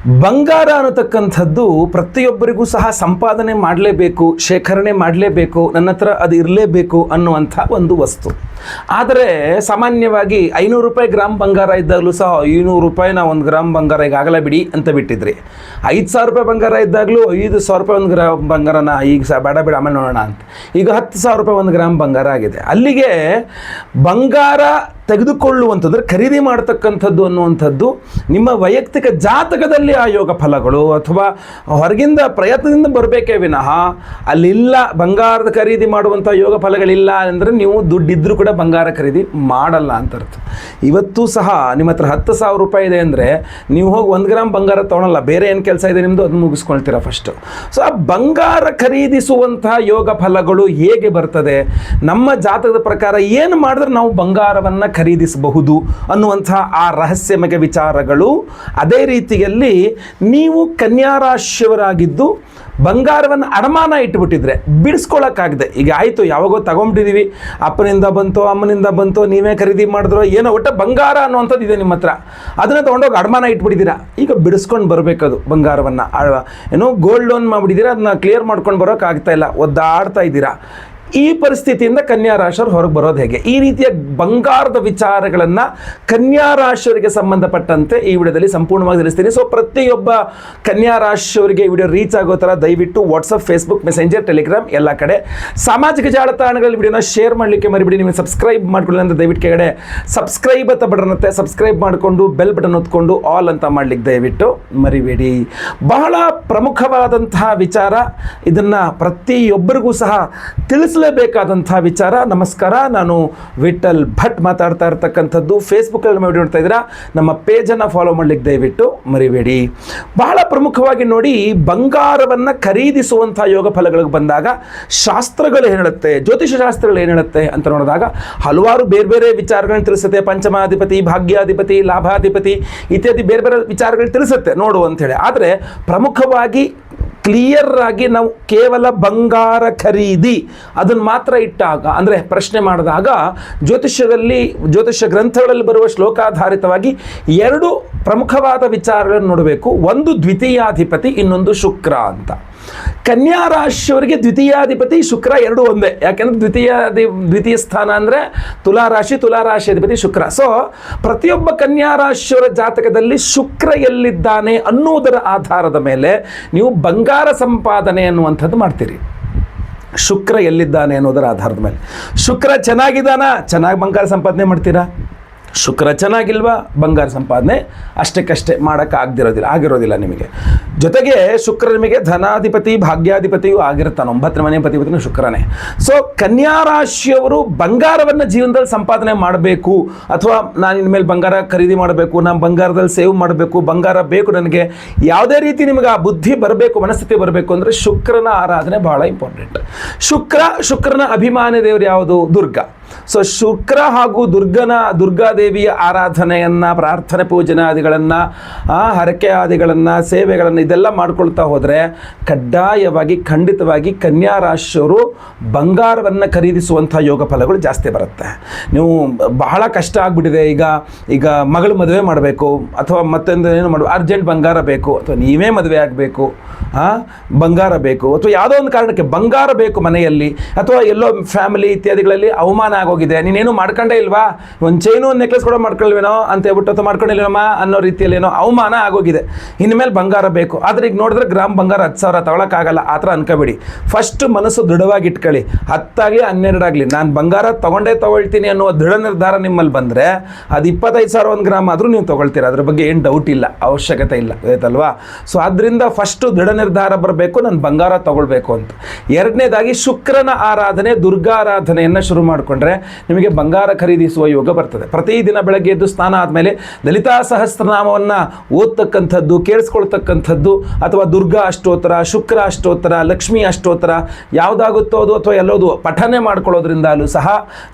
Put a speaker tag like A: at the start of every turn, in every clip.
A: ಬಂಗಾರ ಅನ್ನತಕ್ಕಂಥದ್ದು ಪ್ರತಿಯೊಬ್ಬರಿಗೂ ಸಹ ಸಂಪಾದನೆ ಮಾಡಲೇಬೇಕು, ಶೇಖರಣೆ ಮಾಡಲೇಬೇಕು, ನನ್ನ ಹತ್ರ ಅದು ಇರಲೇಬೇಕು ಅನ್ನುವಂಥ ಒಂದು ವಸ್ತು. ಆದರೆ ಸಾಮಾನ್ಯವಾಗಿ 500 ರೂಪಾಯಿ ಗ್ರಾಮ್ ಬಂಗಾರ ಇದ್ದಾಗಲೂ ಸಹ 500 ರೂಪಾಯಿನ 1 ಗ್ರಾಮ್ ಬಂಗಾರ ಈಗಾಗಲೇ ಬಿಡಿ ಅಂತ ಬಿಟ್ಟಿದ್ರಿ. 5,000 ರೂಪಾಯಿ ಬಂಗಾರ ಇದ್ದಾಗಲೂ 5,000 ರೂಪಾಯಿ 1 ಗ್ರಾಮ್ ಬಂಗಾರನ ಈಗ ಸಹ ಬೇಡ ಆಮೇಲೆ ನೋಡೋಣ ಅಂತ. ಈಗ 10,000 ರೂಪಾಯಿ 1 ಗ್ರಾಮ್ ಬಂಗಾರ ಆಗಿದೆ. ಅಲ್ಲಿಗೆ ಬಂಗಾರ ತೆಗೆದುಕೊಳ್ಳುವಂಥದ್ದು, ಖರೀದಿ ಮಾಡತಕ್ಕಂಥದ್ದು ಅನ್ನುವಂಥದ್ದು ನಿಮ್ಮ ವೈಯಕ್ತಿಕ ಜಾತಕದಲ್ಲಿ ಆ ಯೋಗ ಫಲಗಳು ಅಥವಾ ಹೊರಗಿಂದ ಪ್ರಯತ್ನದಿಂದ ಬರಬೇಕೇ ವಿನಃ ಅಲ್ಲಿಲ್ಲ. ಬಂಗಾರದ ಖರೀದಿ ಮಾಡುವಂಥ ಯೋಗ ಫಲಗಳಿಲ್ಲ ಅಂದರೆ ನೀವು ದುಡ್ಡಿದ್ರೂ ಕೂಡ ಬಂಗಾರ ಖರೀದಿ ಮಾಡಲ್ಲ ಅಂತ ಅರ್ಥ. ಇವತ್ತು ಸಹ ನಿಮ್ಮ ಹತ್ರ 10,000 ರೂಪಾಯಿ ಇದೆ ಅಂದರೆ ನೀವು ಹೋಗಿ 1 ಗ್ರಾಮ್ ಬಂಗಾರ ತೊಗೊಳಲ್ಲ, ಬೇರೆ ಏನು ಕೆಲಸ ಇದೆ ನಿಮ್ಮದು ಅದನ್ನು ಮುಗಿಸ್ಕೊಳ್ತೀರಾ ಫಸ್ಟು. ಸೊ ಆ ಬಂಗಾರ ಖರೀದಿಸುವಂತಹ ಯೋಗ ಫಲಗಳು ಹೇಗೆ ಬರ್ತದೆ, ನಮ್ಮ ಜಾತಕದ ಪ್ರಕಾರ ಏನು ಮಾಡಿದ್ರೆ ನಾವು ಬಂಗಾರವನ್ನು ಖರೀದಿಸಬಹುದು ಅನ್ನುವಂತಹ ಆ ರಹಸ್ಯಮಯ ವಿಚಾರಗಳು. ಅದೇ ರೀತಿಯಲ್ಲಿ ನೀವು ಕನ್ಯಾ ರಾಶಿಯವರಾಗಿದ್ದು ಬಂಗಾರವನ್ನು ಅಡಮಾನ ಇಟ್ಟುಬಿಟ್ಟಿದ್ರೆ ಬಿಡಿಸ್ಕೊಳ್ಳೋಕ್ಕಾಗದೆ, ಈಗ ಆಯಿತು ಯಾವಾಗೋ ತಗೊಂಬಿಟ್ಟಿದ್ದೀವಿ, ಅಪ್ಪನಿಂದ ಬಂತೋ ಅಮ್ಮನಿಂದ ಬಂತೋ ನೀವೇ ಖರೀದಿ ಮಾಡಿದ್ರೋ ಏನೋ, ಒಟ್ಟು ಬಂಗಾರ ಅನ್ನುವಂಥದ್ದು ಇದೆ ನಿಮ್ಮ ಹತ್ರ, ಅದನ್ನು ತೊಗೊಂಡೋಗಿ ಅಡಮಾನ ಇಟ್ಬಿಟ್ಟಿದ್ದೀರಾ. ಈಗ ಬಿಡಿಸ್ಕೊಂಡು ಬರಬೇಕದು ಬಂಗಾರವನ್ನು, ಏನೋ ಗೋಲ್ಡ್ ಲೋನ್ ಮಾಡಿಬಿಟ್ಟಿದ್ದೀರಾ, ಅದನ್ನ ಕ್ಲಿಯರ್ ಮಾಡ್ಕೊಂಡು ಬರೋಕ್ಕಾಗ್ತಾ ಇಲ್ಲ, ಒದ್ದಾಡ್ತಾ ಇದ್ದೀರಾ. ಈ ಪರಿಸ್ಥಿತಿಯಿಂದ ಕನ್ಯಾ ರಾಶಿಯವರು ಹೊರಗೆ ಬರೋದು ಹೇಗೆ? ಈ ರೀತಿಯ ಬಂಗಾರದ ವಿಚಾರಗಳನ್ನು ಕನ್ಯಾ ರಾಶಿಯವರಿಗೆ ಸಂಬಂಧಪಟ್ಟಂತೆ ಈ ವಿಡಿಯೋದಲ್ಲಿ ಸಂಪೂರ್ಣವಾಗಿ ತಿಳಿಸ್ತೀನಿ. ಸೊ ಪ್ರತಿಯೊಬ್ಬ ಕನ್ಯಾ ರಾಶಿಯವರಿಗೆ ಈ ವಿಡಿಯೋ ರೀಚ್ ಆಗೋ ಥರ ದಯವಿಟ್ಟು ವಾಟ್ಸಪ್, ಫೇಸ್ಬುಕ್, ಮೆಸೆಂಜರ್, ಟೆಲಿಗ್ರಾಮ್ ಎಲ್ಲ ಕಡೆ ಸಾಮಾಜಿಕ ಜಾಲತಾಣಗಳಲ್ಲಿ ವಿಡಿಯೋನ ಶೇರ್ ಮಾಡಲಿಕ್ಕೆ ಮರಿಬಿಡಿ. ನೀವು ಸಬ್ಸ್ಕ್ರೈಬ್ ಮಾಡ್ಕೊಳ್ಳಿ ಅಂತ ದಯವಿಟ್ಟು ಕೆಳಗಡೆ ಸಬ್ಸ್ಕ್ರೈಬ್ ಅಂತ ಬಟನ್ ಇರುತ್ತೆ, ಸಬ್ಸ್ಕ್ರೈಬ್ ಮಾಡಿಕೊಂಡು ಬೆಲ್ ಬಟನ್ ಹೊತ್ಕೊಂಡು ಆಲ್ ಅಂತ ಮಾಡಲಿಕ್ಕೆ ದಯವಿಟ್ಟು ಮರಿಬೇಡಿ. ಬಹಳ ಪ್ರಮುಖವಾದಂತಹ ವಿಚಾರ, ಇದನ್ನು ಪ್ರತಿಯೊಬ್ಬರಿಗೂ ಸಹ ತಿಳಿಸಲೇಬೇಕಾದಂಥ ವಿಚಾರ. ನಮಸ್ಕಾರ, ನಾನು ವಿಠಲ್ ಭಟ್ ಮಾತಾಡ್ತಾ ಇರ್ತಕ್ಕಂಥದ್ದು. ಫೇಸ್ಬುಕ್ಕಲ್ಲಿ ವಿಡಿಯೋ ನೋಡ್ತಾ ಇದ್ದೀರಾ, ನಮ್ಮ ಪೇಜನ್ನು ಫಾಲೋ ಮಾಡಲಿಕ್ಕೆ ದಯವಿಟ್ಟು ಮರಿಬೇಡಿ. ಬಹಳ ಪ್ರಮುಖವಾಗಿ ನೋಡಿ, ಬಂಗಾರವನ್ನು ಖರೀದಿಸುವಂಥ ಯೋಗ ಫಲಗಳಿಗೆ ಬಂದಾಗ ಶಾಸ್ತ್ರಗಳು ಏನು ಹೇಳುತ್ತೆ, ಜ್ಯೋತಿಷ ಶಾಸ್ತ್ರಗಳು ಏನು ಹೇಳುತ್ತೆ ಅಂತ ನೋಡಿದಾಗ ಹಲವಾರು ಬೇರೆ ಬೇರೆ ವಿಚಾರಗಳನ್ನ ತಿಳಿಸುತ್ತೆ. ಪಂಚಮಾಧಿಪತಿ, ಭಾಗ್ಯಾಧಿಪತಿ, ಲಾಭಾಧಿಪತಿ ಇತ್ಯಾದಿ ಬೇರೆ ಬೇರೆ ವಿಚಾರಗಳು ತಿಳಿಸುತ್ತೆ ನೋಡು ಅಂಥೇಳಿ. ಆದರೆ ಪ್ರಮುಖವಾಗಿ ಕ್ಲಿಯರ್ ಆಗಿ ನಾವು ಕೇವಲ ಬಂಗಾರ ಖರೀದಿ ಅದನ್ನು ಮಾತ್ರ ಇಟ್ಟಾಗ, ಅಂದರೆ ಪ್ರಶ್ನೆ ಮಾಡಿದಾಗ ಜ್ಯೋತಿಷ್ಯ ಗ್ರಂಥಗಳಲ್ಲಿ ಬರುವ ಶ್ಲೋಕಾಧಾರಿತವಾಗಿ 2 ಪ್ರಮುಖವಾದ ವಿಚಾರಗಳನ್ನು ನೋಡಬೇಕು. ಒಂದು ದ್ವಿತೀಯಾಧಿಪತಿ, ಇನ್ನೊಂದು ಶುಕ್ರ ಅಂತ. ಕನ್ಯಾ ರಾಶಿಯವರಿಗೆ ದ್ವಿತೀಯಾಧಿಪತಿ ಶುಕ್ರ 2 ಒಂದೇ. ಯಾಕೆಂದರೆ ದ್ವಿತೀಯ ಸ್ಥಾನ ಅಂದರೆ ತುಲಾರಾಶಿ ಅಧಿಪತಿ ಶುಕ್ರ. ಸೊ ಪ್ರತಿಯೊಬ್ಬ ಕನ್ಯಾ ರಾಶಿಯವರ ಜಾತಕದಲ್ಲಿ ಶುಕ್ರ ಎಲ್ಲಿದ್ದಾನೆ ಅನ್ನುವುದರ ಆಧಾರದ ಮೇಲೆ ನೀವು ಬಂಗಾರ ಸಂಪಾದನೆ ಅನ್ನುವಂಥದ್ದು ಮಾಡ್ತೀರಿ. ಶುಕ್ರ ಎಲ್ಲಿದ್ದಾನೆ ಅನ್ನೋದರ ಆಧಾರದ ಮೇಲೆ. ಶುಕ್ರ ಚೆನ್ನಾಗಿದ್ದಾನ, ಚೆನ್ನಾಗಿ ಬಂಗಾರ ಸಂಪಾದನೆ ಮಾಡ್ತೀರಾ. ಶುಕ್ರ ಚೆನ್ನಾಗಿಲ್ವಾ, ಬಂಗಾರ ಸಂಪಾದನೆ ಅಷ್ಟಕ್ಕಷ್ಟೇ ಆಗಿರೋದಿಲ್ಲ ನಿಮಗೆ. ಜೊತೆಗೆ ಶುಕ್ರ ನಿಮಗೆ ಧನಾಧಿಪತಿ, ಭಾಗ್ಯಾಧಿಪತಿಯೂ ಆಗಿರ್ತಾನೆ, 9ನೇ ಮನೆ ಅಧಿಪತಿನೂ ಶುಕ್ರನೇ. ಸೊ ಕನ್ಯಾ ರಾಶಿಯವರು ಬಂಗಾರವನ್ನು ಜೀವನದಲ್ಲಿ ಸಂಪಾದನೆ ಮಾಡಬೇಕು, ಅಥವಾ ನಾನು ಇನ್ಮೇಲೆ ಬಂಗಾರ ಖರೀದಿ ಮಾಡಬೇಕು, ನಾನು ಬಂಗಾರದಲ್ಲಿ ಸೇವ್ ಮಾಡಬೇಕು, ಬಂಗಾರ ಬೇಕು ನನಗೆ, ಯಾವುದೇ ರೀತಿ ನಿಮಗೆ ಆ ಬುದ್ಧಿ ಬರಬೇಕು, ಮನಸ್ಥಿತಿ ಬರಬೇಕು ಅಂದರೆ ಶುಕ್ರನ ಆರಾಧನೆ ಬಹಳ ಇಂಪಾರ್ಟೆಂಟ್. ಶುಕ್ರನ ಅಭಿಮಾನಿ ದೇವರು ಯಾವುದು? ದುರ್ಗಾ. ಸೊ ಶುಕ್ರ ಹಾಗೂ ದುರ್ಗಾದೇವಿಯ ಆರಾಧನೆಯನ್ನು, ಪ್ರಾರ್ಥನೆ ಪೂಜನಾದಿಗಳನ್ನು, ಹರಕೆ ಆದಿಗಳನ್ನು, ಸೇವೆಗಳನ್ನು ಇದೆಲ್ಲ ಮಾಡ್ಕೊಳ್ತಾ ಹೋದರೆ ಕಡ್ಡಾಯವಾಗಿ ಖಂಡಿತವಾಗಿ ಕನ್ಯಾ ರಾಶಿಯವರು ಬಂಗಾರವನ್ನು ಖರೀದಿಸುವಂಥ ಯೋಗ ಫಲಗಳು ಜಾಸ್ತಿ ಬರುತ್ತೆ. ನೀವು ಬಹಳ ಕಷ್ಟ ಆಗಿಬಿಟ್ಟಿದೆ, ಈಗ ಮಗಳು ಮದುವೆ ಮಾಡಬೇಕು ಅಥವಾ ಮತ್ತೊಂದು ಏನು ಮಾಡಬೇಕು, ಅರ್ಜೆಂಟ್ ಬಂಗಾರ ಬೇಕು, ಅಥವಾ ನೀವೇ ಮದುವೆ ಆಗಬೇಕು, ಬಂಗಾರ ಬೇಕು, ಅಥವಾ ಯಾವುದೋ ಒಂದು ಕಾರಣಕ್ಕೆ ಬಂಗಾರ ಬೇಕು ಮನೆಯಲ್ಲಿ, ಅಥವಾ ಎಲ್ಲೋ ಫ್ಯಾಮಿಲಿ ಇತ್ಯಾದಿಗಳಲ್ಲಿ ಅವಮಾನ ಆಗೋಗಿದೆ, ನೀನೇನು ಮಾಡ್ಕೊಂಡೇ ಇಲ್ವಾ, ಒಂದು ಚೈನು ಒಂದು ನೆಕ್ಲೆಸ್ ಕೂಡ ಮಾಡ್ಕೊಳ್ಳಿವೇನೋ ಅಂತ ಹೇಳ್ಬಿಟ್ಟು, ಅಥವಾ ಮಾಡ್ಕೊಂಡಿಲ್ವಮ್ಮ ಅನ್ನೋ ರೀತಿಯಲ್ಲಿ ಏನೋ ಅವಮಾನ ಆಗೋಗಿದೆ, ಇನ್ಮೇಲೆ ಬಂಗಾರ ಬೇಕು. ಆದರೆ ಈಗ ನೋಡಿದ್ರೆ ಗ್ರಾಮ್ ಬಂಗಾರ 10,000 ತಗೊಳಕ್ಕಾಗಲ್ಲ, ಆ ಥರ ಅನ್ಕೋಬೇಡಿ. ಫಸ್ಟ್ ಮನಸ್ಸು ದೃಢವಾಗಿ ಇಟ್ಕೊಳ್ಳಿ. 10 ಆಗಲಿ 12 ಆಗಲಿ ನಾನು ಬಂಗಾರ ತೊಗೊಳ್ತೀನಿ ಅನ್ನುವ ದೃಢ ನಿರ್ಧಾರ ನಿಮ್ಮಲ್ಲಿ ಬಂದರೆ ಅದು 25,000 1 ಗ್ರಾಮ್ ಆದರೂ ನೀವು ತೊಗೊಳ್ತೀರ, ಅದ್ರ ಬಗ್ಗೆ ಏನು ಡೌಟ್ ಇಲ್ಲ, ಅವಶ್ಯಕತೆ ಇಲ್ಲ, ಆಯ್ತಲ್ವಾ. ಸೊ ಆದ್ದರಿಂದ ಫಸ್ಟು ದೃಢ ನಿರ್ಧಾರ ಬರಬೇಕು, ನಾನು ಬಂಗಾರ ತೊಗೊಳ್ಬೇಕು ಅಂತ. ಎರಡನೇದಾಗಿ ಶುಕ್ರನ ಆರಾಧನೆ, ದುರ್ಗಾರಾಧನೆಯನ್ನು ಶುರು ಮಾಡಿಕೊಂಡ್ರೆ ನಿಮಗೆ ಬಂಗಾರ ಖರೀದಿಸುವ ಯೋಗ ಬರ್ತದೆ. ಪ್ರತಿದಿನ ಬೆಳಗ್ಗೆ ಎದ್ದು ಸ್ನಾನ ಆದಮೇಲೆ ಲಲಿತಾ ಸಹಸ್ರನಾಮವನ್ನು ಓದ್ತಕ್ಕಂಥದ್ದು, ಕೇಳಿಸ್ಕೊಳ್ತಕ್ಕಂಥದ್ದು, ಅಥವಾ ದುರ್ಗಾ ಅಷ್ಟೋತ್ತರ, ಶುಕ್ರ ಅಷ್ಟೋತ್ತರ, ಲಕ್ಷ್ಮೀ ಅಷ್ಟೋತ್ತರ ಯಾವುದಾಗುತ್ತೋ ಅದು, ಅಥವಾ ಎಲ್ಲೋದು ಪಠನೆ ಮಾಡ್ಕೊಳ್ಳೋದ್ರಿಂದಲೂ ಸಹ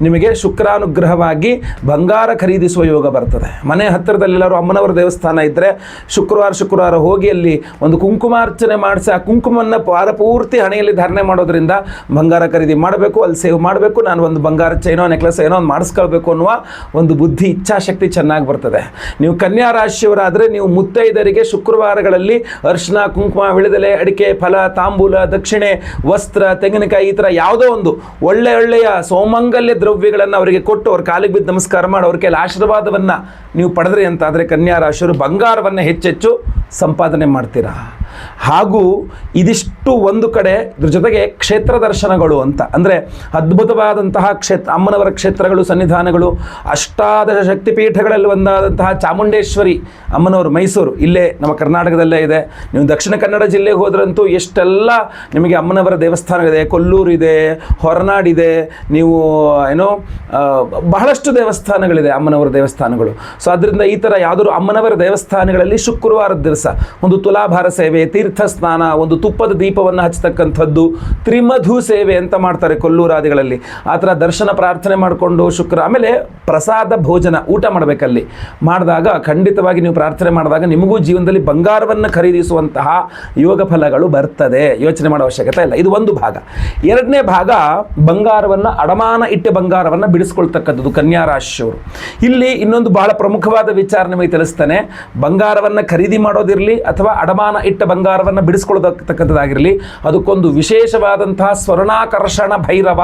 A: ನಿಮಗೆ ಶುಕ್ರಾನುಗ್ರಹವಾಗಿ ಬಂಗಾರ ಖರೀದಿಸುವ ಯೋಗ ಬರ್ತದೆ. ಮನೆ ಹತ್ತಿರದಲ್ಲೆಲ್ಲರೂ ಅಮ್ಮನವರ ದೇವಸ್ಥಾನ ಇದ್ದರೆ ಶುಕ್ರವಾರ ಹೋಗಿ ಅಲ್ಲಿ ಒಂದು ಕುಂಕುಮಾರ್ಚನೆ ಮಾಡಿಸಿ ಆ ಕುಂಕುಮವನ್ನು ವಾರ ಪೂರ್ತಿ ಹಣೆಯಲ್ಲಿ ಧಾರಣೆ ಮಾಡೋದ್ರಿಂದ ಬಂಗಾರ ಖರೀದಿ ಮಾಡಬೇಕು, ಅಲ್ಲಿ ಸೇವ್ ಮಾಡಬೇಕು. ನಾನು ಒಂದು ಬಂಗಾರ ಚೈನೋ ನೆಕ್ಲೆಸ್ ಏನೋ ಒಂದು ಮಾಡಿಸ್ಕೊಳ್ಬೇಕು ಅನ್ನುವ ಒಂದು ಬುದ್ಧಿ ಇಚ್ಛಾಶಕ್ತಿ ಚೆನ್ನಾಗಿ ಬರ್ತದೆ. ನೀವು ಕನ್ಯಾ ರಾಶಿಯವರಾದರೆ ನೀವು ಮುತ್ತೈದರಿಗೆ ಶುಕ್ರವಾರಗಳಲ್ಲಿ ಅರಿಶಿನ ಕುಂಕುಮ ವಿಳೆದೆಲೆ ಅಡಿಕೆ ಫಲ ತಾಂಬೂಲ ದಕ್ಷಿಣೆ ವಸ್ತ್ರ ತೆಂಗಿನಕಾಯಿ ಈ ಥರ ಯಾವುದೋ ಒಂದು ಒಳ್ಳೆಯ ಸೌಮಂಗಲ್ಯ ದ್ರವ್ಯಗಳನ್ನು ಅವರಿಗೆ ಕೊಟ್ಟು ಅವ್ರ ಕಾಲಿಗೆ ಬಿದ್ದು ನಮಸ್ಕಾರ ಮಾಡಿ ಅವ್ರ ಕೈಲಿ ಆಶೀರ್ವಾದವನ್ನು ನೀವು ಪಡೆದ್ರಿ ಅಂತಾದರೆ ಕನ್ಯಾ ರಾಶಿಯವರು ಬಂಗಾರವನ್ನು ಹೆಚ್ಚೆಚ್ಚು ಸಂಪಾದನೆ ಮಾಡ್ತೀರಾ. ಹಾಗೂ ಇದಿಷ್ಟು ಒಂದು ಕಡೆ ಇದ್ರ ಜೊತೆಗೆ ಕ್ಷೇತ್ರ ದರ್ಶನಗಳು ಅಂತ ಅಂದರೆ ಅದ್ಭುತವಾದಂತಹ ಅಮ್ಮನವರ ಕ್ಷೇತ್ರಗಳು ಸನ್ನಿಧಾನಗಳು, ಅಷ್ಟಾದಶ ಶಕ್ತಿಪೀಠಗಳಲ್ಲಿ ಒಂದಾದಂತಹ ಚಾಮುಂಡೇಶ್ವರಿ ಅಮ್ಮನವರು ಮೈಸೂರು ಇಲ್ಲೇ ನಮ್ಮ ಕರ್ನಾಟಕದಲ್ಲೇ ಇದೆ. ನೀವು ದಕ್ಷಿಣ ಕನ್ನಡ ಜಿಲ್ಲೆಗೆ ಹೋದ್ರಂತೂ ಎಷ್ಟೆಲ್ಲ ನಿಮಗೆ ಅಮ್ಮನವರ ದೇವಸ್ಥಾನಗಳಿದೆ, ಕೊಲ್ಲೂರಿದೆ, ಹೊರನಾಡಿದೆ, ನೀವು ಬಹಳಷ್ಟು ದೇವಸ್ಥಾನಗಳಿದೆ ಅಮ್ಮನವರ ದೇವಸ್ಥಾನಗಳು. ಸೊ ಅದರಿಂದ ಈ ಥರ ಯಾವುದಾದ್ರು ಅಮ್ಮನವರ ದೇವಸ್ಥಾನಗಳಲ್ಲಿ ಶುಕ್ರವಾರದ ದಿವಸ ಒಂದು ತುಲಾಭಾರ ಸೇವೆ, ತೀರ್ಥ ಸ್ನಾನ, ಒಂದು ತುಪ್ಪದ ದೀಪವನ್ನು ಹಚ್ಚತಕ್ಕಂಥದ್ದು, ತ್ರಿಮಧು ಸೇವೆ ಅಂತ ಮಾಡ್ತಾರೆ ಕೊಲ್ಲೂರಾದಿಗಳಲ್ಲಿ. ಆ ಥರ ದರ್ಶನ ಪ್ರಾರ್ಥನೆ ಮಾಡಿಕೊಂಡು ಆಮೇಲೆ ಪ್ರಸಾದ ಭೋಜನ ಊಟ ಮಾಡಬೇಕಲ್ಲಿ. ಮಾಡಿದಾಗ ಖಂಡಿತವಾಗಿ ನೀವು ಪ್ರಾರ್ಥನೆ ಮಾಡಿದಾಗ ನಿಮಗೂ ಜೀವನದಲ್ಲಿ ಬಂಗಾರವನ್ನು ಖರೀದಿಸುವಂತಹ ಯೋಗ ಫಲಗಳು ಬರ್ತದೆ. ಯೋಚನೆ ಮಾಡೋ ಅವಶ್ಯಕತೆ ಇಲ್ಲ. ಇದು ಒಂದು ಭಾಗ. ಎರಡನೇ ಭಾಗ ಬಂಗಾರವನ್ನು ಅಡಮಾನ ಇಟ್ಟು ಬಂಗಾರವನ್ನು ಬಿಡಿಸ್ಕೊಳ್ತಕ್ಕಂಥದ್ದು ಕನ್ಯಾ ರಾಶಿಯವರು. ಇಲ್ಲಿ ಇನ್ನೊಂದು ಬಹಳ ಪ್ರಮುಖವಾದ ವಿಚಾರ ನಿಮಗೆ ತಿಳಿಸ್ತಾನೆ. ಬಂಗಾರವನ್ನು ಖರೀದಿ ಮಾಡೋದಿರಲಿ ಅಥವಾ ಅಡಮಾನ ಇಟ್ಟ ಬಂಗಾರವನ್ನು ಬಿಡಿಸ್ಕೊಳ್ಳತಕ್ಕಂಥದ್ದಾಗಿರಲಿ, ಅದಕ್ಕೊಂದು ವಿಶೇಷವಾದಂತಹ ಸ್ವರ್ಣಾಕರ್ಷಣ ಭೈರವ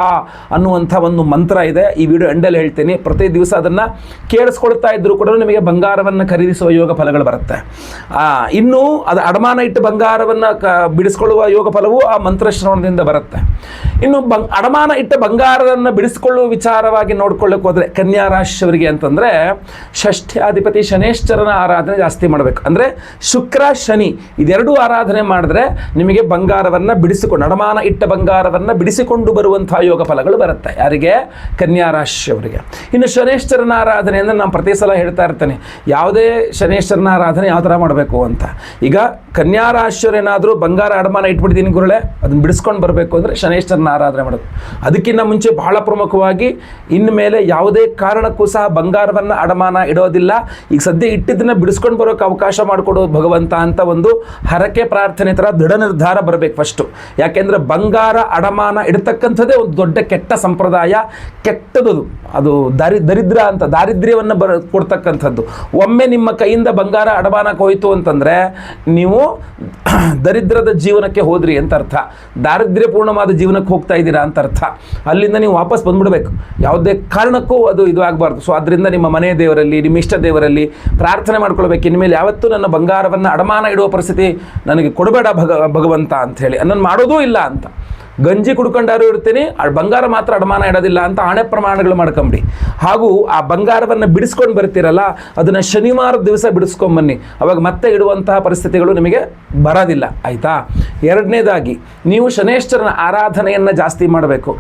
A: ಅನ್ನುವಂಥ ಒಂದು ಮಂತ್ರ ಇದೆ. ಈ ವಿಡಿಯೋ ಎಂಡಲ್ಲಿ ಹೇಳ್ತೀನಿ. ಪ್ರತಿ ದಿವಸ ಅದನ್ನು ಕೇಳಿಸ್ಕೊಳ್ತಾ ಇದ್ದರೂ ಕೂಡ ನಿಮಗೆ ಬಂಗಾರವನ್ನು ಖರೀದಿಸುವ ಯೋಗ ಫಲಗಳು ಬರುತ್ತೆ. ಇನ್ನು ಅದು ಅಡಮಾನ ಇಟ್ಟು ಬಂಗಾರವನ್ನು ಬಿಡಿಸ್ಕೊಳ್ಳುವ ಯೋಗ ಫಲವು ಆ ಮಂತ್ರಶ್ರವಣದಿಂದ ಬರುತ್ತೆ. ಇನ್ನು ಅಡಮಾನ ಇಟ್ಟ ಬಂಗಾರವನ್ನು ಬಿಡಿಸಿಕೊಳ್ಳುವ ವಿಚಾರವಾಗಿ ನೋಡ್ಕೊಳ್ಳೋಕೆ ಹೋದರೆ ಕನ್ಯಾ ರಾಶಿಯವರಿಗೆ ಅಂತಂದರೆ ಷಷ್ಠ್ಯಾಧಿಪತಿ ಶನೇಶ್ವರನ ಆರಾಧನೆ ಜಾಸ್ತಿ ಮಾಡಬೇಕು. ಅಂದರೆ ಶುಕ್ರ ಶನಿ ಇದೆರಡೂ ಆರಾಧನೆ ಮಾಡಿದ್ರೆ ನಿಮಗೆ ಬಂಗಾರವನ್ನು ಬಿಡಿಸಿಕೊಂಡು ಅಡಮಾನ ಇಟ್ಟ ಬಂಗಾರವನ್ನು ಬಿಡಿಸಿಕೊಂಡು ಬರುವಂತಹ ಯೋಗ ಫಲಗಳು ಬರುತ್ತೆ. ಯಾರಿಗೆ? ಕನ್ಯಾ ರಾಶಿಯವರಿಗೆ. ಇನ್ನು ಶನೇಶ್ವರನ ಆರಾಧನೆ ಅಂದರೆ ನಾನು ಪ್ರತಿ ಸಲ ಹೇಳ್ತಾ ಇರ್ತೇನೆ, ಯಾವುದೇ ಶನೇಶ್ವರನ ಆರಾಧನೆ ಯಾವ ಥರ ಮಾಡಬೇಕು ಅಂತ. ಈಗ ಕನ್ಯಾ ರಾಶಿಯವರೇನಾದರೂ ಬಂಗಾರ ಅಡಮಾನ ಇಟ್ಬಿಡ್ತೀನಿ ಗುರುಳೆ ಅದನ್ನು ಬಿಡಿಸ್ಕೊಂಡು ಬರಬೇಕು ಅಂದರೆ ಶನೇಶ್ವರನ ಆರಾಧನೆ ಮಾಡೋದು. ಅದಕ್ಕಿಂತ ಮುಂಚೆ ಬಹಳ ಪ್ರಮುಖವಾಗಿ ಇನ್ನು ಮೇಲೆ ಯಾವುದೇ ಕಾರಣಕ್ಕೂ ಸಹ ಬಂಗಾರವನ್ನು ಅಡಮಾನ ಇಡೋದಿಲ್ಲ. ಈಗ ಸದ್ಯ ಇಟ್ಟಿದ್ದನ್ನು ಬಿಡಿಸ್ಕೊಂಡು ಬರೋಕ್ಕೆ ಅವಕಾಶ ಮಾಡಿಕೊಡೋದು ಭಗವಂತ ಅಂತ ಒಂದು ಹರಕೆ ಪ್ರಾರ್ಥನೆ ಥರ ದೃಢ ನಿರ್ಧಾರ ಬರಬೇಕು ಫಸ್ಟು. ಯಾಕೆಂದರೆ ಬಂಗಾರ ಅಡಮಾನ ಇಡತಕ್ಕಂಥದ್ದೇ ಒಂದು ದೊಡ್ಡ ಕೆಟ್ಟ ಸಂಪ್ರದಾಯ, ಕೆಟ್ಟದು. ಅದು ದರಿದ್ರ ಅಂತ ದಾರಿದ್ರ್ಯವನ್ನು ಕೊಡ್ತಕ್ಕಂಥದ್ದು. ಒಮ್ಮೆ ನಿಮ್ಮ ಕೈಯಿಂದ ಬಂಗಾರ ಅಡಮಾನಕ್ಕೆ ಹೋಯಿತು ಅಂತಂದರೆ ನೀವು ದರಿದ್ರದ ಜೀವನಕ್ಕೆ ಹೋದ್ರಿ ಅಂತ ಅರ್ಥ, ದಾರಿದ್ರ್ಯಪೂರ್ಣವಾದ ಜೀವನಕ್ಕೆ ಹೋಗ್ತಾ ಇದ್ದೀರಾ ಅಂತ ಅರ್ಥ. ಅಲ್ಲಿಂದ ನೀವು ವಾಪಸ್ ಬಂದ್ಬಿಡಬೇಕು, ಯಾವುದೇ ಕಾರಣಕ್ಕೂ ಅದು ಇದು ಆಗಬಾರ್ದು. ಸೊ ಅದರಿಂದ ನಿಮ್ಮ ಮನೆ ದೇವರಲ್ಲಿ, ನಿಮ್ಮ ಇಷ್ಟ ದೇವರಲ್ಲಿ ಪ್ರಾರ್ಥನೆ ಮಾಡ್ಕೊಳ್ಬೇಕು, ಇನ್ಮೇಲೆ ಯಾವತ್ತೂ ನನ್ನ ಬಂಗಾರವನ್ನು ಅಡಮಾನ ಇಡುವ ಪರಿಸ್ಥಿತಿ ನನಗೆ ಕೊಡಬೇಡ ಭಗವಂತ ಅಂಥೇಳಿ. ನಾನು ಮಾಡೋದೂ ಇಲ್ಲ ಅಂತ. ಗಂಜಿ ಕುಡ್ಕೊಂಡಾರು ಇರ್ತೀನಿ, ಬಂಗಾರ ಮಾತ್ರ ಅಡಮಾನ ಇಡೋದಿಲ್ಲ ಅಂತ ಆಣೆ ಪ್ರಮಾಣಗಳು ಮಾಡ್ಕೊಂಬಿಡಿ. ಹಾಗೂ ಆ ಬಂಗಾರವನ್ನು ಬಿಡಿಸ್ಕೊಂಡು ಬರ್ತೀರಲ್ಲ ಅದನ್ನು ಶನಿವಾರದ ದಿವಸ ಬಿಡಿಸ್ಕೊಂಬನ್ನಿ, ಅವಾಗ ಮತ್ತೆ ಇಡುವಂತಹ ಪರಿಸ್ಥಿತಿಗಳು ನಿಮಗೆ ಬರೋದಿಲ್ಲ. ಆಯಿತಾ? ಎರಡನೇದಾಗಿ ನೀವು ಶನೇಶ್ವರನ ಆರಾಧನೆಯನ್ನು ಜಾಸ್ತಿ ಮಾಡಬೇಕು.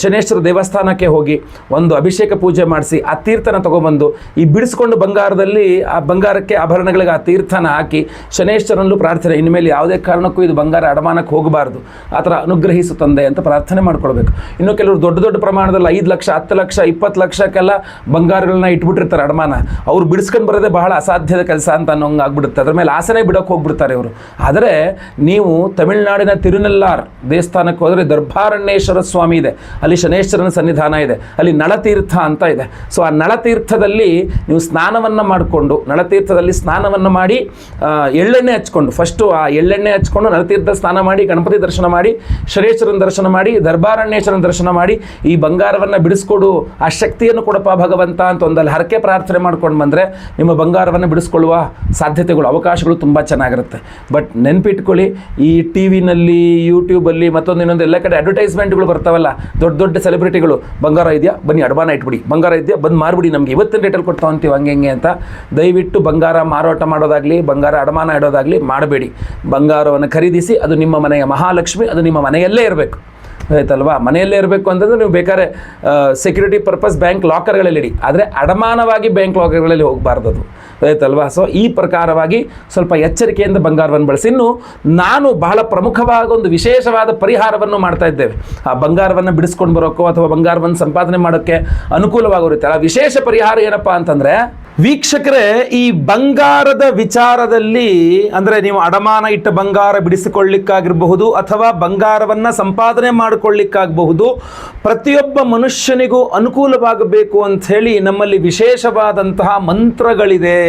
A: ಶನೇಶ್ವರ ದೇವಸ್ಥಾನಕ್ಕೆ ಹೋಗಿ ಒಂದು ಅಭಿಷೇಕ ಪೂಜೆ ಮಾಡಿಸಿ ಆ ತೀರ್ಥನ ತೊಗೊಬಂದು ಈ ಬಿಡಿಸ್ಕೊಂಡು ಬಂಗಾರದಲ್ಲಿ ಆ ಬಂಗಾರಕ್ಕೆ ಆಭರಣಗಳಿಗೆ ಆ ತೀರ್ಥನ ಹಾಕಿ ಶನೇಶ್ವರನಲ್ಲೂ ಪ್ರಾರ್ಥನೆ, ಇನ್ಮೇಲೆ ಯಾವುದೇ ಕಾರಣಕ್ಕೂ ಇದು ಬಂಗಾರ ಅಡಮಾನಕ್ಕೆ ಹೋಗಬಾರ್ದು, ಆ ಥರ ಅನುಗ್ರಹಿಸು ತಂದೆ ಅಂತ ಪ್ರಾರ್ಥನೆ ಮಾಡ್ಕೊಳ್ಬೇಕು. ಇನ್ನು ಕೆಲವರು ದೊಡ್ಡ ಪ್ರಮಾಣದಲ್ಲಿ 5 ಲಕ್ಷ 10 ಲಕ್ಷ 20 ಲಕ್ಷಕ್ಕೆಲ್ಲ ಬಂಗಾರಗಳನ್ನ ಇಟ್ಬಿಟ್ಟಿರ್ತಾರೆ ಅಡಮಾನ. ಅವ್ರು ಬಿಡಿಸ್ಕೊಂಡು ಬರೋದೇ ಬಹಳ ಅಸಾಧ್ಯದ ಕೆಲಸ ಅಂತ ಅನ್ನೋಂಗೆ ಆಗ್ಬಿಡುತ್ತೆ. ಅದ್ರ ಮೇಲೆ ಆಸನೆ ಬಿಡೋಕ್ಕೆ ಹೋಗ್ಬಿಡ್ತಾರೆ ಇವರು. ಆದರೆ ನೀವು ತಮಿಳುನಾಡಿನ ತಿರುನೆಲ್ಲಾರ್ ದೇವಸ್ಥಾನಕ್ಕೆ ಹೋದರೆ ದರ್ಭಾರಣ್ಯೇಶ್ವರ ಸ್ವಾಮಿ ಇದೆ, ಅಲ್ಲಿ ಶನೇಶ್ವರನ ಸನ್ನಿಧಾನ ಇದೆ, ಅಲ್ಲಿ ನಳತೀರ್ಥ ಅಂತ ಇದೆ. ಸೊ ಆ ನಳತೀರ್ಥದಲ್ಲಿ ನೀವು ಸ್ನಾನವನ್ನು ಮಾಡಿಕೊಂಡು, ನಳತೀರ್ಥದಲ್ಲಿ ಸ್ನಾನವನ್ನು ಮಾಡಿ ಎಳ್ಳೆಣ್ಣೆ ಹಚ್ಕೊಂಡು, ಫಸ್ಟು ಆ ಎಳ್ಳೆಣ್ಣೆ ಹಚ್ಕೊಂಡು ನಳತೀರ್ಥ ಸ್ನಾನ ಮಾಡಿ, ಗಣಪತಿ ದರ್ಶನ ಮಾಡಿ, ಶನೇಶ್ವರನ ದರ್ಶನ ಮಾಡಿ, ದರ್ಭಾರಣ್ಯೇಶ್ವರನ ದರ್ಶನ ಮಾಡಿ, ಈ ಬಂಗಾರವನ್ನು ಬಿಡಿಸ್ಕೊಡು, ಆ ಶಕ್ತಿಯನ್ನು ಕೊಡಪ್ಪ ಭಗವಂತ ಅಂತ ಒಂದಲ್ಲಿ ಹರಕೆ ಪ್ರಾರ್ಥನೆ ಮಾಡ್ಕೊಂಡು ಬಂದರೆ ನಿಮ್ಮ ಬಂಗಾರವನ್ನು ಬಿಡಿಸ್ಕೊಳ್ಳುವ ಸಾಧ್ಯತೆಗಳು, ಅವಕಾಶಗಳು ತುಂಬ ಚೆನ್ನಾಗಿರುತ್ತೆ. ಬಟ್ ನೆನ್ಪಿಟ್ಕೊಳ್ಳಿ, ಈ ಟಿ ವಿನಲ್ಲಿ, ಯೂಟ್ಯೂಬಲ್ಲಿ ಮತ್ತೊಂದು ಎಲ್ಲ ಕಡೆ ಅಡ್ವರ್ಟೈಸ್ಮೆಂಟ್ಗಳು ಬರ್ತಾವಲ್ಲ, ದೊಡ್ಡ ಸೆಲೆಬ್ರಿಟಿಗಳು, ಬಂಗಾರ ಇದೆಯಾ ಬನ್ನಿ ಅಡಮಾನ ಇಟ್ಬಿಡಿ, ಬಂಗಾರ ಇದೆಯಾ ಬಂದು ಮಾರ್ಬಿಡಿ, ನಮಗೆ ಇವತ್ತಿನ ರೇಟಲ್ಲಿ ಕೊಡ್ತಾ ಅಂತೀವಿ ಹಂಗೆ ಅಂತ. ದಯವಿಟ್ಟು ಬಂಗಾರ ಮಾರಾಟ ಮಾಡೋದಾಗಲಿ, ಬಂಗಾರ ಅಡಮಾನ ಇಡೋದಾಗಲಿ ಮಾಡಬೇಡಿ. ಬಂಗಾರವನ್ನು ಖರೀದಿಸಿ, ಅದು ನಿಮ್ಮ ಮನೆಯ ಮಹಾಲಕ್ಷ್ಮಿ, ಅದು ನಿಮ್ಮ ಮನೆಯಲ್ಲೇ ಇರಬೇಕು. ಆಯ್ತಲ್ವಾ? ಮನೆಯಲ್ಲೇ ಇರಬೇಕು ಅಂತಂದರೆ ನೀವು ಬೇಕಾದ್ರೆ ಸೆಕ್ಯೂರಿಟಿ ಪರ್ಪಸ್ ಬ್ಯಾಂಕ್ ಲಾಕರ್ಗಳಲ್ಲಿ ಇಡಿ, ಆದರೆ ಅಡಮಾನವಾಗಿ ಬ್ಯಾಂಕ್ ಲಾಕರ್ಗಳಲ್ಲಿ ಹೋಗಬಾರ್ದು ಅದು. ಆಯ್ತಲ್ವಾ? ಸೊ ಈ ಪ್ರಕಾರವಾಗಿ ಸ್ವಲ್ಪ ಎಚ್ಚರಿಕೆಯಿಂದ ಬಂಗಾರವನ್ನು ಬಳಸಿ. ಇನ್ನು ನಾನು ಬಹಳ ಪ್ರಮುಖವಾಗಿ ಒಂದು ವಿಶೇಷವಾದ ಪರಿಹಾರವನ್ನು ಮಾಡ್ತಾ ಇದ್ದೇವೆ. ಆ ಬಂಗಾರವನ್ನು ಬಿಡಿಸ್ಕೊಂಡು ಬರೋಕ್ಕೋ ಅಥವಾ ಬಂಗಾರವನ್ನು ಸಂಪಾದನೆ ಮಾಡೋಕ್ಕೆ ಅನುಕೂಲವಾಗಿರುತ್ತೆ. ಆ ವಿಶೇಷ ಪರಿಹಾರ ಏನಪ್ಪ ಅಂತಂದರೆ ವೀಕ್ಷಕರೇ, ಈ ಬಂಗಾರದ ವಿಚಾರದಲ್ಲಿ ಅಂದರೆ ನೀವು ಅಡಮಾನ ಇಟ್ಟ ಬಂಗಾರ ಬಿಡಿಸಿಕೊಳ್ಳಿಕ್ಕಾಗಿರಬಹುದು ಅಥವಾ ಬಂಗಾರವನ್ನು ಸಂಪಾದನೆ ಮಾಡಿಕೊಳ್ಳಿಕ್ಕಾಗಬಹುದು, ಪ್ರತಿಯೊಬ್ಬ ಮನುಷ್ಯನಿಗೂ ಅನುಕೂಲವಾಗಬೇಕು ಅಂಥೇಳಿ ನಮ್ಮಲ್ಲಿ ವಿಶೇಷವಾದಂತಹ ಮಂತ್ರಗಳಿದೆ.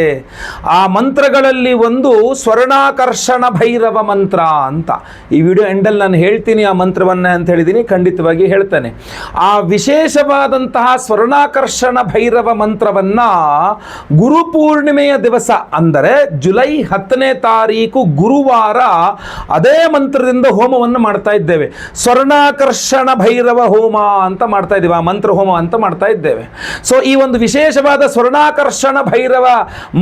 A: ಆ ಮಂತ್ರಗಳಲ್ಲಿ ಒಂದು ಸ್ವರ್ಣಾಕರ್ಷಣ ಭೈರವ ಮಂತ್ರ ಅಂತ. ಈ ವಿಡಿಯೋ ಎಂಡಲ್ಲಿ ನಾನು ಹೇಳ್ತೀನಿ ಆ ಮಂತ್ರವನ್ನು ಅಂತ ಹೇಳಿದ್ದೀನಿ, ಖಂಡಿತವಾಗಿ ಹೇಳ್ತೇನೆ. ಆ ವಿಶೇಷವಾದಂತಹ ಸ್ವರ್ಣಾಕರ್ಷಣ ಭೈರವ ಮಂತ್ರವನ್ನು ಗುರುಪೂರ್ಣಿಮೆಯ ದಿವಸ ಅಂದರೆ ಜುಲೈ 10ನೇ ತಾರೀಕು ಗುರುವಾರ ಅದೇ ಮಂತ್ರದಿಂದ ಹೋಮವನ್ನು ಮಾಡ್ತಾ ಇದ್ದೇವೆ. ಸ್ವರ್ಣಾಕರ್ಷಣ ಭೈರವ ಹೋಮ ಅಂತ ಮಾಡ್ತಾ ಇದ್ದೇವೆ, ಆ ಮಂತ್ರ ಹೋಮ ಅಂತ ಮಾಡ್ತಾ ಇದ್ದೇವೆ. ಸೊ ಈ ಒಂದು ವಿಶೇಷವಾದ ಸ್ವರ್ಣಾಕರ್ಷಣ ಭೈರವ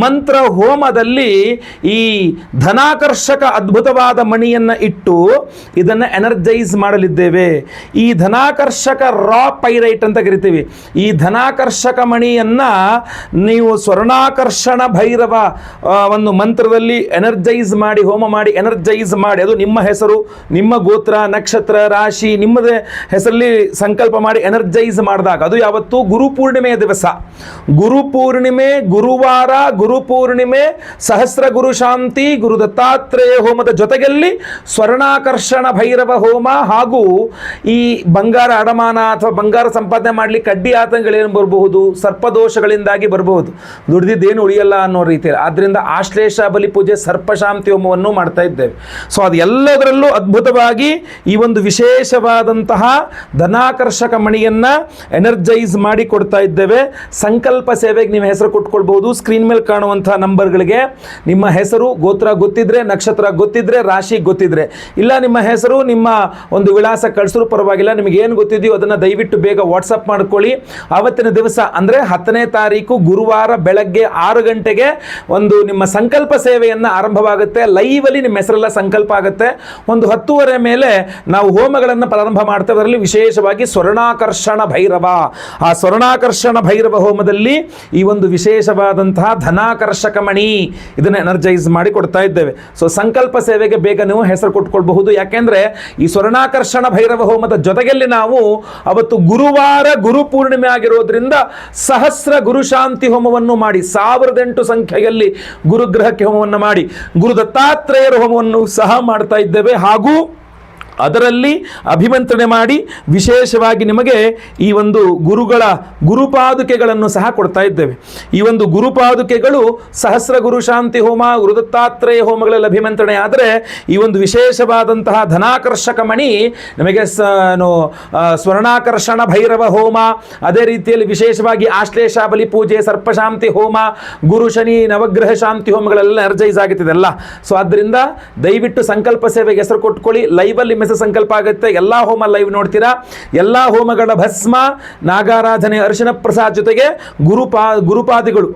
A: ಮಂತ್ರ ಹೋಮದಲ್ಲಿ ಈ ಧನಾಕರ್ಷಕ ಅದ್ಭುತವಾದ ಮಣಿಯನ್ನು ಇಟ್ಟು ಇದನ್ನು ಎನರ್ಜೈಸ್ ಮಾಡಲಿದ್ದೇವೆ. ಈ ಧನಾಕರ್ಷಕ ರಾ ಪೈರೈಟ್ ಅಂತ ಕರಿತೀವಿ. ಈ ಧನಾಕರ್ಷಕ ಮಣಿಯನ್ನು ನೀವು ಸ್ವರ್ಣಾಕರ್ಷಣ ಭೈರವ ಒಂದು ಮಂತ್ರದಲ್ಲಿ ಎನರ್ಜೈಸ್ ಮಾಡಿ, ಹೋಮ ಮಾಡಿ ಎನರ್ಜೈಸ್ ಮಾಡಿ, ಅದು ನಿಮ್ಮ ಹೆಸರು, ನಿಮ್ಮ ಗೋತ್ರ, ನಕ್ಷತ್ರ, ರಾಶಿ, ನಿಮ್ಮದೇ ಹೆಸರಲ್ಲಿ ಸಂಕಲ್ಪ ಮಾಡಿ ಎನರ್ಜೈಸ್ ಮಾಡಿದಾಗ, ಅದು ಯಾವತ್ತು ಗುರುಪೂರ್ಣಿಮೆಯ ದಿವಸ. ಗುರುಪೂರ್ಣಿಮೆ ಗುರುವಾರ, ಗುರುಪೂರ್ಣಿಮೆ ಸಹಸ್ರ ಗುರು ಶಾಂತಿ ಗುರು ದತ್ತಾತ್ರೇಯ ಹೋಮದ ಜೊತೆಯಲ್ಲಿ ಸ್ವರ್ಣಾಕರ್ಷಣ ಭೈರವ ಹೋಮ ಹಾಗೂ ಈ ಬಂಗಾರ ಅಡಮಾನ ಅಥವಾ ಬಂಗಾರ ಸಂಪಾದನೆ ಮಾಡಲಿಕ್ಕೆ ಅಡ್ಡಿ ಆತಂಕಗಳೇನು ಬರಬಹುದು, ಸರ್ಪದೋಷಗಳಿಂದಾಗಿ ಬರಬಹುದು, ದುಡಿದಿದ್ದೇನು ಉಳಿಯಲ್ಲ ಅನ್ನೋ ರೀತಿಯಲ್ಲಿ. ಆದ್ದರಿಂದ ಆಶ್ಲೇಷ ಬಲಿ ಪೂಜೆ, ಸರ್ಪಶಾಂತಿ ಹೋಮವನ್ನು ಮಾಡ್ತಾ ಇದ್ದೇವೆ. ಸೊ ಅದು ಎಲ್ಲದರಲ್ಲೂ ಅದ್ಭುತವಾಗಿ ಈ ಒಂದು ವಿಶೇಷವಾದಂತಹ ಧನಾಕರ್ಷಕ ಮಣಿಯನ್ನು ಎನರ್ಜೈಸ್ ಮಾಡಿ ಕೊಡ್ತಾ ಇದ್ದೇವೆ. ಸಂಕಲ್ಪ ಸೇವೆಗೆ ನೀವು ಹೆಸರು ಕೊಟ್ಕೊಳ್ಬಹುದು. ಸ್ಕ್ರೀನ್ ಮೇಲೆ ಕಾಣುವಂತಹ ನಂಬರ್ಗಳಿಗೆ ನಿಮ್ಮ ಹೆಸರು, ಗೋತ್ರ ಗೊತ್ತಿದ್ರೆ, ನಕ್ಷತ್ರ ಗೊತ್ತಿದ್ರೆ, ರಾಶಿ ಗೊತ್ತಿದ್ರೆ, ಇಲ್ಲ ನಿಮ್ಮ ಹೆಸರು, ನಿಮ್ಮ ಒಂದು ವಿಳಾಸ ಕಳಿಸಲು ಪರವಾಗಿಲ್ಲ, ನಿಮಗೆ ಏನು ಗೊತ್ತಿದೆಯೋ ಅದನ್ನು ದಯವಿಟ್ಟು ಬೇಗ ವಾಟ್ಸಪ್ ಮಾಡ್ಕೊಳ್ಳಿ. ಆವತ್ತಿನ ದಿವಸ ಅಂದರೆ 10ನೇ ತಾರೀಕು ಗುರುವಾರ ಬೆಳಗ್ಗೆ 6 ಗಂಟೆಗೆ ಒಂದು ನಿಮ್ಮ ಸಂಕಲ್ಪ ಸೇವೆಯನ್ನು ಆರಂಭವಾಗುತ್ತೆ. ಲೈವಲ್ಲಿ ನಿಮ್ಮ ಹೆಸರೆಲ್ಲ ಸಂಕಲ್ಪ ಆಗುತ್ತೆ. ಒಂದು 10:30 ಮೇಲೆ ನಾವು ಹೋಮಗಳನ್ನು ಪ್ರಾರಂಭ ಮಾಡ್ತೇವೆ. ಅದರಲ್ಲಿ ವಿಶೇಷವಾಗಿ ಸ್ವರ್ಣಾಕರ್ಷಣ ಭೈರವ, ಆ ಸ್ವರ್ಣಾಕರ್ಷಣ ಭೈರವ ಹೋಮದಲ್ಲಿ ಈ ಒಂದು ವಿಶೇಷವಾದಂತಹ ಧನಾಕರ್ಷಕ ಮಣಿ ಇದನ್ನು ಎನರ್ಜೈಸ್ ಮಾಡಿ ಕೊಡ್ತಾ ಇದ್ದೇವೆ. ಸೊ ಸಂಕಲ್ಪ ಸೇವೆಗೆ ಬೇಗ ನೀವು ಹೆಸರು ಕೊಟ್ಕೊಳ್ಬಹುದು. ಯಾಕೆಂದ್ರೆ ಈ ಸ್ವರ್ಣಾಕರ್ಷಣ ಭೈರವ ಹೋಮದ ಜೊತೆಯಲ್ಲಿ ನಾವು ಅವತ್ತು ಗುರುವಾರ ಗುರುಪೂರ್ಣಿಮೆ ಆಗಿರೋದ್ರಿಂದ ಸಹಸ್ರ ಗುರುಶಾಂತಿ ಹೋಮವನ್ನು ಮಾಡಿ 1008 ಸಂಖ್ಯೆಯಲ್ಲಿ ಗುರುಗ್ರಹಕ್ಕೆ ಹೋಮವನ್ನು ಮಾಡಿ ಗುರು ದತ್ತಾತ್ರೇಯರ ಹೋಮವನ್ನು ಸಹ ಮಾಡ್ತಾ ಇದ್ದೇವೆ. ಹಾಗೂ ಅದರಲ್ಲಿ ಅಭಿಮಂತ್ರಣೆ ಮಾಡಿ ವಿಶೇಷವಾಗಿ ನಿಮಗೆ ಈ ಒಂದು ಗುರುಗಳ ಗುರುಪಾದುಕೆಗಳನ್ನು ಸಹ ಕೊಡ್ತಾ ಇದ್ದೇವೆ. ಈ ಒಂದು ಗುರುಪಾದುಕೆಗಳು ಸಹಸ್ರ ಗುರು ಶಾಂತಿ ಹೋಮ, ಗುರುದತ್ತಾತ್ರೇಯ ಹೋಮಗಳಲ್ಲಿ ಅಭಿಮಂತ್ರಣೆ ಆದರೆ ಈ ಒಂದು ವಿಶೇಷವಾದಂತಹ ಧನಾಕರ್ಷಕ ಮಣಿ ನಿಮಗೆ ಸ್ವರ್ಣಾಕರ್ಷಣ ಭೈರವ ಹೋಮ, ಅದೇ ರೀತಿಯಲ್ಲಿ ವಿಶೇಷವಾಗಿ ಆಶ್ಲೇಷ ಬಲಿ ಪೂಜೆ, ಸರ್ಪಶಾಂತಿ ಹೋಮ, ಗುರು ಶನಿ ನವಗ್ರಹ ಶಾಂತಿ ಹೋಮಗಳೆಲ್ಲ ಎನರ್ಜೈಸ್ ಆಗುತ್ತಿದೆಲ್ಲ. ಸೊ ಆದ್ದರಿಂದ ದಯವಿಟ್ಟು ಸಂಕಲ್ಪ ಸೇವೆಗೆ ಹೆಸರು ಕೊಟ್ಕೊಳ್ಳಿ. ಲೈವಲ್ಲಿ ಸಂಕಲ್ಪ ಆಗುತ್ತೆ. ಎಲ್ಲಾ ಹೋಮ ಲೈವ್ ನೋಡ್ತೀರಾ. ಎಲ್ಲಾ ಹೋಮಗಳ ಭಸ್ಮ, ನಾಗಾರಾಧನೆ, ಅರಿಶಿನ ಪ್ರಸಾದ ಜೊತೆಗೆ ಗುರುಪಾದಿಗಳು,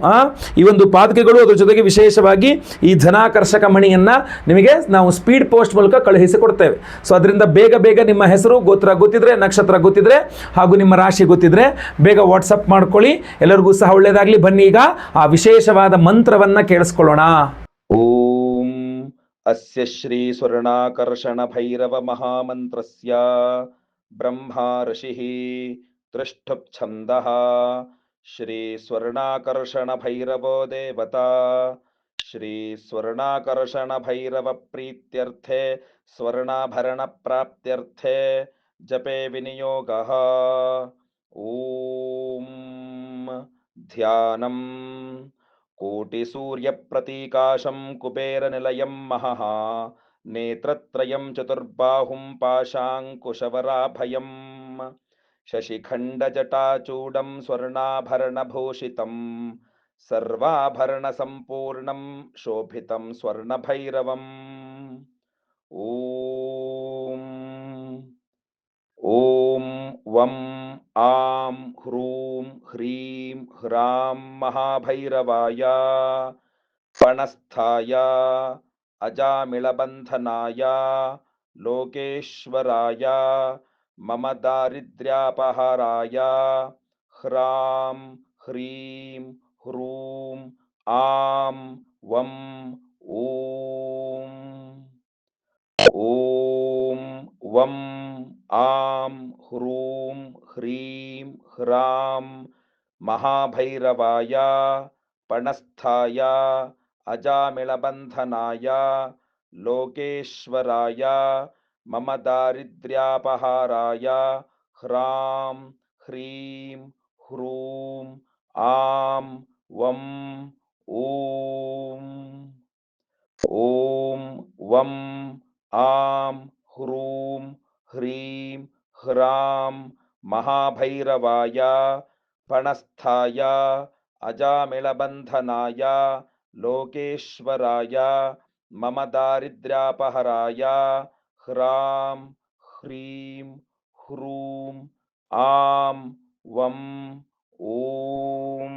A: ಈ ಒಂದು ಪಾದಕೆಗಳು, ಅದರ ಜೊತೆಗೆ ವಿಶೇಷವಾಗಿ ಈ ಧನಾಕರ್ಷಕ ಮಣಿಯನ್ನ ನಿಮಗೆ ನಾವು ಸ್ಪೀಡ್ ಪೋಸ್ಟ್ ಮೂಲಕ ಕಳುಹಿಸಿ ಕೊಡ್ತೇವೆ. ಸೊ ಅದರಿಂದ ಬೇಗ ಬೇಗ ನಿಮ್ಮ ಹೆಸರು, ಗೋತ್ರ ಗೊತ್ತಿದ್ರೆ, ನಕ್ಷತ್ರ ಗೊತ್ತಿದ್ರೆ ಹಾಗೂ ನಿಮ್ಮ ರಾಶಿ ಗೊತ್ತಿದ್ರೆ ಬೇಗ ವಾಟ್ಸಪ್ ಮಾಡ್ಕೊಳ್ಳಿ. ಎಲ್ಲರಿಗೂ ಸಹ ಒಳ್ಳೆಯದಾಗಲಿ. ಬನ್ನಿ ಈಗ ಆ ವಿಶೇಷವಾದ ಮಂತ್ರವನ್ನ ಕೇಳಿಸ್ಕೊಳ್ಳೋಣ.
B: ಓಂ ಅಸ್ಯ ಶ್ರೀ ಸ್ವರ್ಣಾಕರ್ಷಣ ಭೈರವ ಮಹಾಮಂತ್ರಸ್ಯ ಬ್ರಹ್ಮಾ ಋಷಿಃ ತ್ರಿಷ್ಠುಪ್ ಛಂದಃ ಶ್ರೀ ಸ್ವರ್ಣಾಕರ್ಷಣ ಭೈರವೋ ದೇವತಾ ಶ್ರೀ ಸ್ವರ್ಣಾಕರ್ಷಣ ಭೈರವ ಪ್ರೀತ್ಯರ್ಥೆ ಸ್ವರ್ಣಾಭರಣ ಪ್ರಾಪ್ತ್ಯರ್ಥೆ ಜಪೆ ವಿನಿಯೋಗಃ. ಓಂ ಧ್ಯಾನಂ कोटिसूर्यप्रतीकाशं कुबेरनिलयं महः नेत्रत्रयं चतुर्बाहुं पाशाङ्कुशवराभयं शशिखण्डजटाचूडं स्वर्णाभरणभूषितं सर्वाभरणसम्पूर्णं शोभितं स्वर्णभैरवम्. ॐ वं आं ह्रूं ह्रीं ह्रां महाभैरवाय फणस्थाय अजामिळबन्धनाय लोकेश्वराय मम दारिद्र्यापहराय ह्रां ह्रीं ह्रूं आं वं ॐ वं आं ह्रूं ह्रीं ह्रां महाभैरवाय ಪಣಸ್ಥಾಯ ಅಜಾಮಿಳಬಂಧನಾಯ ಲೋಕೇಶ್ವರಾಯ ಮಮ ದಾರಿದ್ರ್ಯಾಪಹಾರಾಯ ಹ್ರಾಂ ಹ್ರೀಂ ಹ್ರೂಂ ಆಂ ವಂ ಓಂ. ಓಂ ವಂ ಆಂ ಹ್ರೂಂ ಹ್ರೀಂ ಹ್ರಾಂ ಮಹಾಭೈರವಾಯ ಪಣಸ್ಥಾಯ ಅಜಾಮಿಳಬಂಧನಾಯ ಲೋಕೇಶ್ವರಾಯ ಮಮ ದಾರಿದ್ರ್ಯಾಪಹರಾಯ ಹ್ರಾಂ ಹ್ರೀಂ ಹ್ರೂಂ ಆಂ ವಂ ಓಂ.